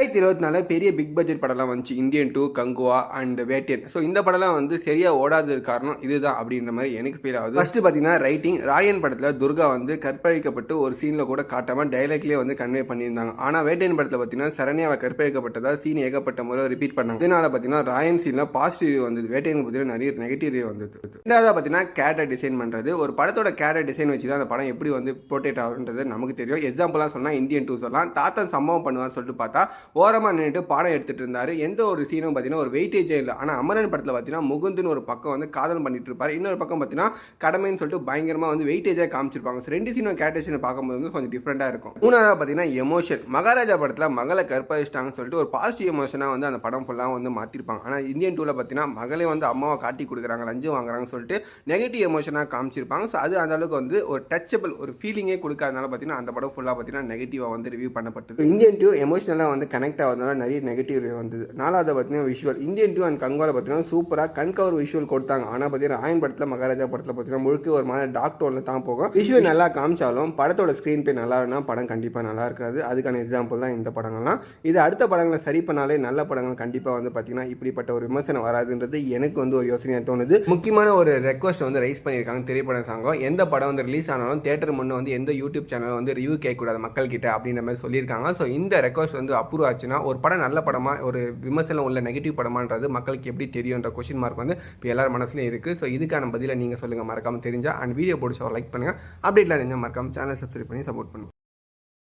2024 பெரிய big budget படம்லாம் வந்துச்சு. Indian 2, Kanguva and Vettaiyan. So இந்த படம்லாம் வந்து சரியா ஓடாததுக்கு காரணம் இதுதான் அப்படின்ற மாதிரி எனக்கு ஃபீல் ஆகுது. ஃபர்ஸ்ட் பார்த்தீங்கன்னா ரைட்டிங். ராயன் படத்தில் துர்கா வந்து கற்பழிக்கப்பட்டு ஒரு சீனில் கூட காட்டாமல் டைலாக்லேயே வந்து கன்வே பண்ணியிருந்தாங்க. ஆனால் வேட்டையன் படத்தில் பார்த்தீங்கன்னா சரண்யாவை கற்பழிக்கப்பட்டதா சீன் ஏகப்பட்ட முறை ரிப்பீட் பண்ணாங்க. இதனால பார்த்தீங்கன்னா ராயன் சீனில் பாசிட்டிவ் ரிவ்யூ வந்தது, வேட்டையனுக்கு பார்த்தீங்கன்னா நிறைய நெகட்டிவ் ரிவ்யூ வந்தது. ரெண்டாவது பார்த்தீங்கன்னா கேரக்டர் டிசைன் பண்ணுறது. ஒரு படத்தோட கேரக்டர் டிசைன் வச்சு தான் அந்த படம் எப்படி வந்து ப்ரோட்டேட் ஆகுன்றது நமக்கு தெரியும். எக்ஸாம்பிளாக சொன்னால் இந்தியன் 2 சொல்லலாம். தாத்தன் சம்பவம் பண்ணுவார்னு சொல்லிட்டு பார்த்தா ஓரமாக நின்றுட்டு பாடம் எடுத்துட்டு இருந்தாரு. எந்த ஒரு சீனும் பார்த்தீங்கன்னா ஒரு வெயிட்டேஜே இல்லை. ஆனால் அமரன் படத்தில் பார்த்தீங்கன்னா முகுந்துன்னு ஒரு பக்கம் வந்து காதல் பண்ணிட்டு இருப்பாரு, இன்னொரு பக்கம் பார்த்தீங்கன்னா கடமைன்னு சொல்லிட்டு பயங்கரமாக வந்து வெயிட்டேஜாக காமிச்சிருப்பாங்க. ரெண்டு சீனும் கேரக்டர்ஸை பார்க்கும்போது வந்து கொஞ்சம் டிஃப்ரெண்டாக இருக்கும். மூணாவது பார்த்தீங்கன்னா எமோஷன். மகாராஜா படத்தில் மகளை கற்பழிச்சிட்டாங்கன்னு சொல்லிட்டு ஒரு பாசிட்டிவ் எமோஷனாக வந்து அந்த படம் ஃபுல்லாக வந்து மாற்றிருப்பாங்க. ஆனால் இந்தியன் 2ல் பார்த்தீங்கன்னா மகளே வந்து அம்மாவை காட்டி கொடுக்குறாங்க, லஞ்சம் வாங்குறாங்கன்னு சொல்லிட்டு நெகட்டிவ் எமோஷனாக காமிச்சிருப்பாங்க. ஸோ அது அந்த அளவுக்கு வந்து ஒரு டச்சபிள் ஒரு ஃபீலிங்கே கொடுக்காதனால பார்த்தீங்கன்னா அந்த படம் ஃபுல்லாக பார்த்தீங்கன்னா நெகட்டிவாக வந்து ரிவ்யூ பண்ணப்பட்டது. இந்தியன் 2 எமோஷனலாக வந்து கனெக்ட் ஆகுதுனால நிறைய நெகட்டிவ் ரிவ்யூ வந்தது. நாலாவது பார்த்தீங்கன்னா விஷுவல். இந்தியன் 2 அண்ட் கங்குவால பார்த்தீங்கன்னா சூப்பராக கண்கவர் விஷுவல் கொடுத்தாங்க. ஆனால் பார்த்தீங்கன்னா ராயன் படத்தில் மகாராஜா படத்தில் பார்த்தீங்கன்னா முழுக்க ஒரு மாதிரி டார்க் டோனில் தான் போகும். விஷுவல் நல்லா காமிச்சாலும் படத்தோட ஸ்க்ரீன் பிளே நல்லா இல்லைனா படம் கண்டிப்பாக நல்லா இருக்காது. அதுக்கான எக்ஸாம்பிள் தான் இந்த படங்கள்லாம். இது அடுத்த படங்களை சரி பண்ணாலே நல்ல படங்கள் கண்டிப்பாக வந்து பார்த்தீங்கன்னா இப்படிப்பட்ட ஒரு விமர்சனம் வராதுன்றது எனக்கு வந்து ஒரு யோசனையாக தோணுது. முக்கியமான ஒரு ரெக்வஸ்ட் வந்து ரைஸ் பண்ணியிருக்காங்க திரைப்பட சங்கம். எந்த படம் வந்து ரிலீஸ் ஆனாலும் தியேட்டர் முன்னே வந்து எந்த யூடியூப் சேனல் வந்து ரிவ்யூ கேட்கக்கூடாது மக்கள் கிட்ட அப்படின்ற மாதிரி சொல்லியிருக்காங்க. ஸோ இந்த ரெக்வஸ்ட் வந்து அப்ரூவ் ஆச்சுன்னா ஒரு படம் நல்ல படமாக ஒரு விமர்சனம் உள்ள நெகட்டிவ் படமான்றது மக்களுக்கு எப்படி தெரியுன்ற கொஸ்டின் மார்க் வந்து இப்போ எல்லாரும் மனசுலையும் இருக்குது. ஸோ இதுக்கான பதிலை நீங்கள் சொல்லுங்கள் மறக்காமல் தெரிஞ்சால். அண்ட் வீடியோ பிடிச்சா லைக் பண்ணுங்கள். அப்டேட்லாம் தெரிஞ்சால் மறக்காமல் சேனல் சப்ஸ்கிரைப் பண்ணி சப்போர்ட் பண்ணுங்கள்.